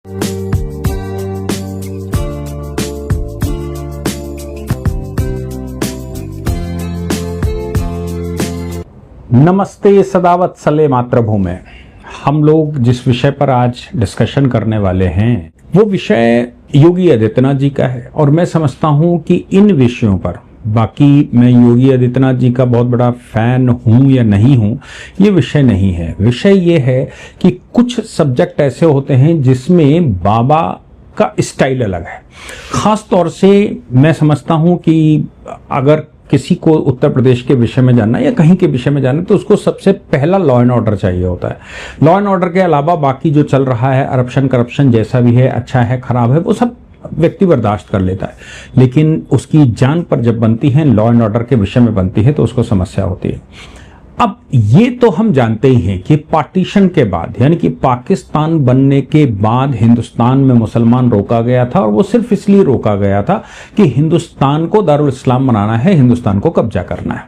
नमस्ते सदावत सले मातृभूमि। हम लोग जिस विषय पर आज डिस्कशन करने वाले हैं वो विषय योगी आदित्यनाथ जी का है और मैं समझता हूं कि इन विषयों पर, बाकी मैं योगी आदित्यनाथ जी का बहुत बड़ा फैन हूं या नहीं हूं, ये विषय नहीं है। विषय ये है कि कुछ सब्जेक्ट ऐसे होते हैं जिसमें बाबा का स्टाइल अलग है। खास तौर से मैं समझता हूं कि अगर किसी को उत्तर प्रदेश के विषय में जानना या कहीं के विषय में जानना तो उसको सबसे पहला लॉ एंड ऑर्डर चाहिए होता है। लॉ एंड ऑर्डर के अलावा बाकी जो चल रहा है, करप्शन जैसा भी है, अच्छा है खराब है, वो सब व्यक्ति बर्दाश्त कर लेता है, लेकिन उसकी जान पर जब बनती है, लॉ एंड ऑर्डर के विषय में बनती है, तो उसको समस्या होती है। अब ये तो हम जानते ही हैं कि पार्टीशन के बाद, यानी कि पाकिस्तान बनने के बाद हिंदुस्तान में मुसलमान रोका गया था और वो सिर्फ इसलिए रोका गया था कि हिंदुस्तान को दारुल इस्लाम बनाना है, हिंदुस्तान को कब्जा करना है।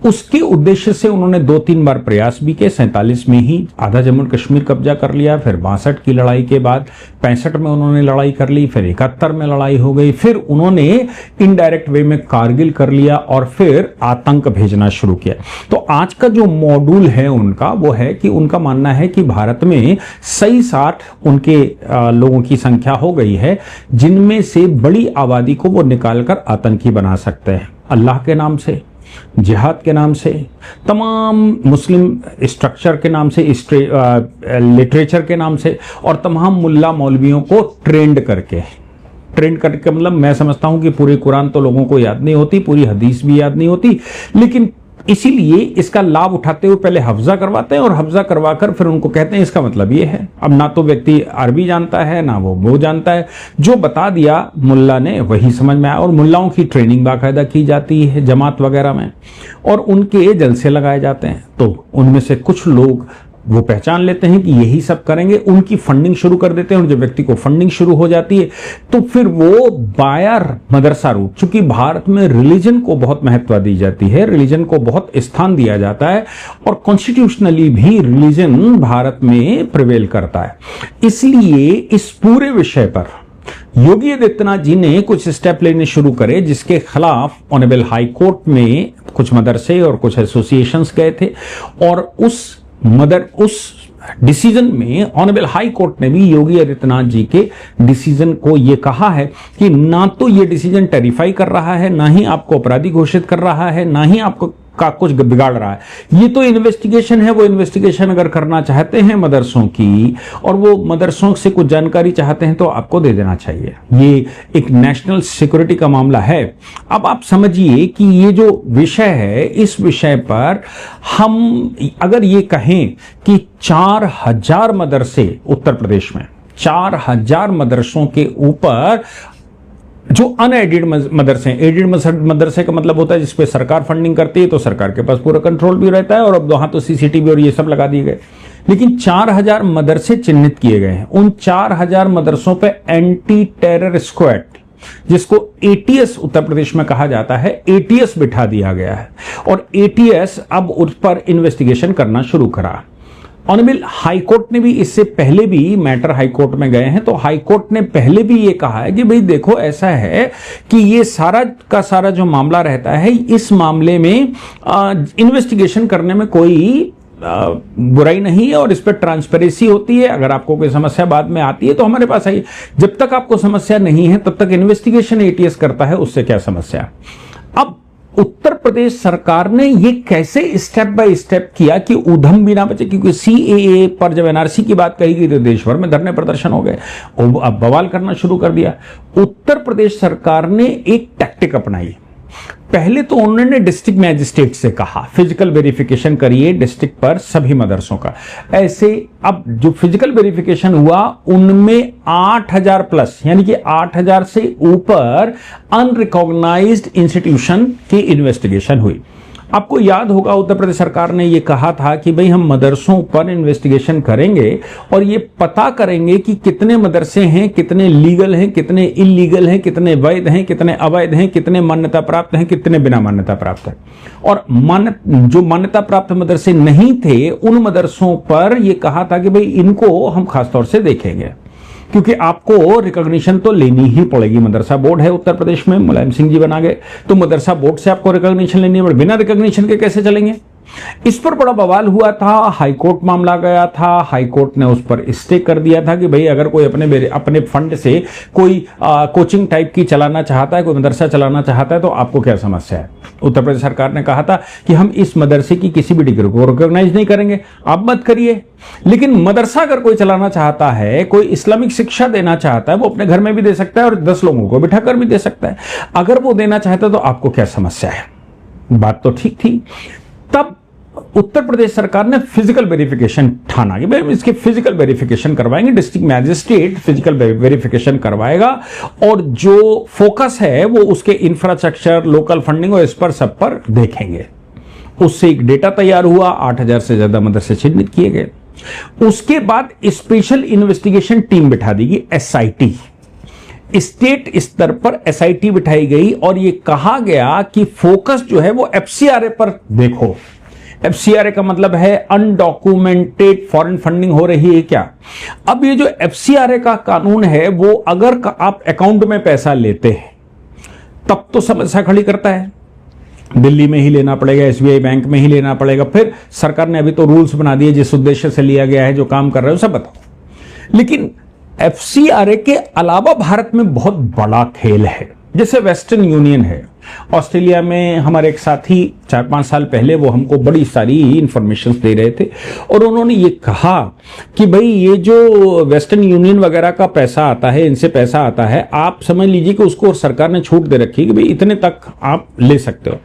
उसके उद्देश्य से उन्होंने 2-3 बार प्रयास भी किए। 47 में ही आधा जम्मू कश्मीर कब्जा कर लिया, फिर 62 की लड़ाई के बाद 65 में उन्होंने लड़ाई कर ली, फिर 71 में लड़ाई हो गई, फिर उन्होंने इनडायरेक्ट वे में कारगिल कर लिया और फिर आतंक भेजना शुरू किया। तो आज का जो मॉड्यूल है उनका, वो है कि उनका मानना है कि भारत में 60 उनके लोगों की संख्या हो गई है जिनमें से बड़ी आबादी को वो निकालकर आतंकी बना सकते हैं। अल्लाह के नाम से, जिहाद के नाम से, तमाम मुस्लिम स्ट्रक्चर के नाम से, लिटरेचर के नाम से, और तमाम मुल्ला मौलवियों को ट्रेंड करके मतलब मैं समझता हूं कि पूरी कुरान तो लोगों को याद नहीं होती, पूरी हदीस भी याद नहीं होती, लेकिन इसीलिए इसका लाभ उठाते हुए पहले हफ्जा करवाते हैं और हफ्जा करवाकर फिर उनको कहते हैं इसका मतलब ये है। अब ना तो व्यक्ति अरबी जानता है ना वो जानता है, जो बता दिया मुल्ला ने वही समझ में आया। और मुल्लाओं की ट्रेनिंग बाकायदा की जाती है जमात वगैरह में और उनके जलसे लगाए जाते हैं। तो उनमें से कुछ लोग वो पहचान लेते हैं कि यही सब करेंगे, उनकी फंडिंग शुरू कर देते हैं और जब व्यक्ति को फंडिंग शुरू हो जाती है तो फिर वो बायर मदरसा रूट, चूंकि भारत में रिलीजन को बहुत महत्व दी जाती है, रिलीजन को बहुत स्थान दिया जाता है और कॉन्स्टिट्यूशनली भी रिलीजन भारत में प्रिवेल करता है। इसलिए इस पूरे विषय पर योगी आदित्यनाथ जी ने कुछ स्टेप लेने शुरू करे जिसके खिलाफ ऑनरेबल हाई कोर्ट में कुछ मदरसे और कुछ एसोसिएशंस गए थे और उस डिसीजन में ऑनरेबल हाई कोर्ट ने भी योगी आदित्यनाथ जी के डिसीजन को यह कहा है कि ना तो ये डिसीजन टेरिफाई कर रहा है, ना ही आपको अपराधी घोषित कर रहा है, ना ही आपको का कुछ बिगाड़ रहा है। ये तो इन्वेस्टिगेशन है। वो इन्वेस्टिगेशन अगर करना चाहते हैं मदरसों की और वो मदरसों से कुछ जानकारी चाहते हैं तो आपको दे देना चाहिए। ये एक नेशनल सिक्योरिटी का मामला है। अब आप समझिए कि ये जो विषय है, इस विषय पर हम अगर ये कहें कि 4000 मदरसे उत्तर प्रदेश में, 4000 मदरसों के ऊपर जो अनएडेड मदरसे हैं, एडेड मदरसे का मतलब होता है जिसपे सरकार फंडिंग करती है तो सरकार के पास पूरा कंट्रोल भी रहता है और अब वहां तो सीसीटीवी और ये सब लगा दिए गए, लेकिन 4000 मदरसे चिन्हित किए गए हैं। उन 4000 मदरसों पे एंटी टेरर स्क्वाड, जिसको एटीएस उत्तर प्रदेश में कहा जाता है, एटीएस बिठा दिया गया है और एटीएस अब उस पर इन्वेस्टिगेशन करना शुरू करा। ऑनरेबल हाई कोर्ट ने भी इससे पहले भी मैटर हाई कोर्ट में गए हैं तो हाई कोर्ट ने पहले भी ये कहा है कि भाई देखो ऐसा है कि ये सारा का सारा जो मामला रहता है, इस मामले में इन्वेस्टिगेशन करने में कोई बुराई नहीं है और इस पर ट्रांसपेरेंसी होती है। अगर आपको कोई समस्या बाद में आती है तो हमारे पास आई, जब तक आपको समस्या नहीं है तब तक इन्वेस्टिगेशन एटीएस करता है, उससे क्या समस्या। अब उत्तर प्रदेश सरकार ने ये कैसे स्टेप बाय स्टेप किया कि ऊधम भी ना बचे, क्योंकि सीएए पर जब एनआरसी की बात कही गई तो देश भर में धरने प्रदर्शन हो गए, अब बवाल करना शुरू कर दिया। उत्तर प्रदेश सरकार ने एक टैक्टिक अपनाई। पहले तो उन्होंने डिस्ट्रिक्ट मैजिस्ट्रेट से कहा फिजिकल वेरिफिकेशन करिए डिस्ट्रिक्ट पर सभी मदरसों का। ऐसे अब जो फिजिकल वेरिफिकेशन हुआ उनमें 8000 प्लस, यानी कि 8000 से ऊपर अनरिकॉग्नाइज्ड इंस्टीट्यूशन की इन्वेस्टिगेशन हुई। आपको याद होगा उत्तर प्रदेश सरकार ने यह कहा था कि भाई हम मदरसों पर इन्वेस्टिगेशन करेंगे और ये पता करेंगे कि कितने मदरसे हैं, कितने लीगल हैं, कितने इलीगल हैं, कितने वैध हैं, कितने अवैध हैं, कितने मान्यता प्राप्त हैं, कितने बिना मान्यता प्राप्त हैं। और जो मान्यता प्राप्त मदरसे नहीं थे उन मदरसों पर यह कहा था कि भाई इनको हम खासतौर से देखेंगे। क्योंकि आपको रिकॉग्निशन तो लेनी ही पड़ेगी। मदरसा बोर्ड है उत्तर प्रदेश में, मुलायम सिंह जी बना गए, तो मदरसा बोर्ड से आपको रिकॉग्निशन लेनी पड़ेगी। बिना रिकॉग्निशन के कैसे चलेंगे? इस पर बड़ा बवाल हुआ था, हाईकोर्ट मामला गया था, हाईकोर्ट ने उस पर स्टे कर दिया था कि भाई अगर कोई अपने फंड से कोई कोचिंग टाइप की चलाना चाहता है, कोई मदरसा चलाना चाहता है, तो आपको क्या समस्या है। उत्तर प्रदेश सरकार ने कहा था कि हम इस मदरसे की किसी भी डिग्री को रिकॉग्नाइज नहीं करेंगे, आप मत करिए। लेकिन मदरसा अगर कोई चलाना चाहता है, कोई इस्लामिक शिक्षा देना चाहता है, वो अपने घर में भी दे सकता है और 10 लोगों को बिठाकर भी दे सकता है। अगर वो देना चाहता है तो आपको क्या समस्या है? बात तो ठीक थी। तब उत्तर प्रदेश सरकार ने फिजिकल वेरिफिकेशन ठाना कि भाई इसके फिजिकल वेरिफिकेशन करवाएंगे, डिस्ट्रिक्ट मैजिस्ट्रेट फिजिकल वेरिफिकेशन करवाएगा और जो फोकस है वो उसके इंफ्रास्ट्रक्चर, लोकल फंडिंग और इस पर सब पर देखेंगे। उससे एक डेटा तैयार हुआ, 8,000 से ज्यादा मदरसे चिन्हित किए गए। उसके बाद स्पेशल इन्वेस्टिगेशन टीम बिठा दी गई, SIT, स्टेट स्तर पर SIT बिठाई गई और ये कहा गया कि फोकस जो है वो FCRA पर देखो। FCRA का मतलब है अनडॉक्यूमेंटेड फॉरेन फंडिंग हो रही है क्या। अब ये जो FCRA का कानून है वो अगर आप अकाउंट में पैसा लेते हैं तब तो समस्या खड़ी करता है, दिल्ली में ही लेना पड़ेगा, SBI बैंक में ही लेना पड़ेगा। फिर सरकार ने अभी तो रूल्स बना दिए जिस उद्देश्य से लिया गया है, जो काम कर रहे हो सब बताओ। लेकिन FCRA के अलावा भारत में बहुत बड़ा खेल है, जैसे वेस्टर्न यूनियन है। ऑस्ट्रेलिया में हमारे एक साथी 4-5 साल पहले वो हमको बड़ी सारी इंफॉर्मेशन दे रहे थे और उन्होंने ये कहा कि भाई ये जो वेस्टर्न यूनियन वगैरह का पैसा आता है, इनसे पैसा आता है, आप समझ लीजिए कि उसको सरकार ने छूट दे रखी है कि भाई इतने तक आप ले सकते हो।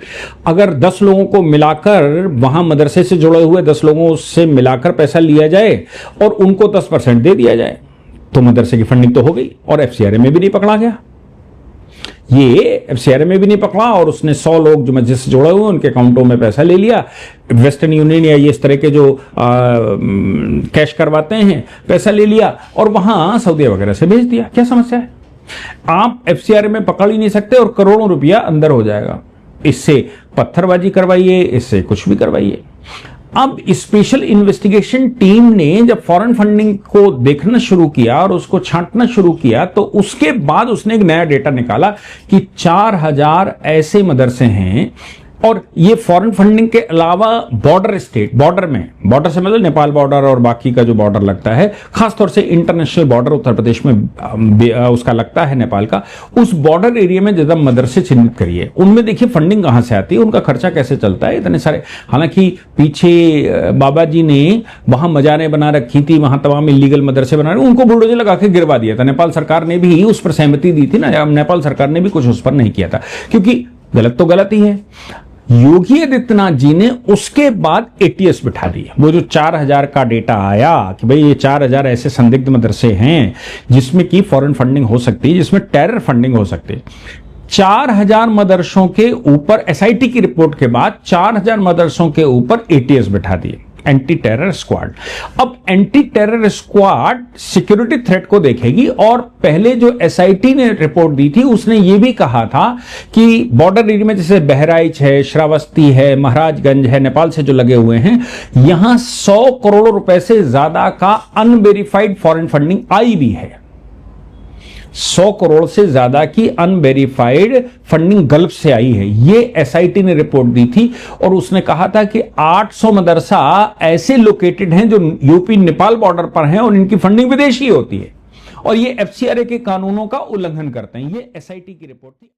अगर 10 लोगों को मिलाकर, वहां मदरसे से जुड़े हुए 10 लोगों से मिलाकर पैसा लिया जाए और उनको 10% दे दिया जाए तो मदरसे की फंडिंग तो हो गई और FCRA में भी नहीं पकड़ा गया। ये FCRA में भी नहीं पकड़ा और उसने 100 लोग जो मस्जिद से जुड़े हुए उनके अकाउंटों में पैसा ले लिया। वेस्टर्न यूनियन या ये इस तरह के जो कैश करवाते हैं, पैसा ले लिया और वहां सऊदी वगैरह से भेज दिया। क्या समस्या है? आप FCRA में पकड़ ही नहीं सकते और करोड़ों रुपया अंदर हो जाएगा। इससे पत्थरबाजी करवाइए, इससे कुछ भी करवाइए। अब स्पेशल इन्वेस्टिगेशन टीम ने जब फॉरेन फंडिंग को देखना शुरू किया और उसको छांटना शुरू किया तो उसके बाद उसने एक नया डेटा निकाला कि 4,000 ऐसे मदरसे हैं और ये फॉरेन फंडिंग के अलावा बॉर्डर स्टेट, बॉर्डर में, बॉर्डर से मतलब नेपाल बॉर्डर और बाकी का जो बॉर्डर लगता है, खासतौर से इंटरनेशनल बॉर्डर उत्तर प्रदेश में उसका लगता है नेपाल का, उस बॉर्डर एरिया में ज्यादा मदरसे चिन्हित करिए। उनमें देखिए फंडिंग कहां से आती है, उनका खर्चा कैसे चलता है, इतने सारे। हालांकि पीछे बाबा जी ने वहां मजारें बना रखी थी, वहां तमाम इलीगल मदरसे बना रहे, उनको बुलडोजर लगा के गिरवा दिया था। नेपाल सरकार ने भी उस पर सहमति दी थी ना, नेपाल सरकार ने भी कुछ उस पर नहीं किया था, क्योंकि गलत तो गलत ही है। योगी आदित्यनाथ जी ने उसके बाद ATS बिठा दी। वो जो 4,000 का डेटा आया कि भाई ये 4,000 ऐसे संदिग्ध मदरसे हैं जिसमें की फॉरेन फंडिंग हो सकती है, जिसमें टेरर फंडिंग हो सकती है। 4,000 मदरसों के ऊपर SIT की रिपोर्ट के बाद 4,000 मदरसों के ऊपर ATS बिठा दिए, एंटी टेरर स्क्वाड। अब anti terror squad security threat को देखेगी और पहले जो SIT ने रिपोर्ट दी थी उसने ये भी कहा था कि बॉर्डर एरिया में जैसे बहराइच है, श्रावस्ती है, महाराजगंज है, नेपाल से जो लगे हुए हैं, यहां 100 करोड़ रुपए से ज्यादा का अनवेरिफाइड फॉरेन फंडिंग आई भी है। 100 करोड़ से ज्यादा की अनवेरिफाइड फंडिंग गल्फ से आई है, ये SIT ने रिपोर्ट दी थी। और उसने कहा था कि 800 मदरसा ऐसे लोकेटेड हैं जो यूपी नेपाल बॉर्डर पर हैं और इनकी फंडिंग विदेशी होती है और ये FCRA के कानूनों का उल्लंघन करते हैं। ये SIT की रिपोर्ट थी।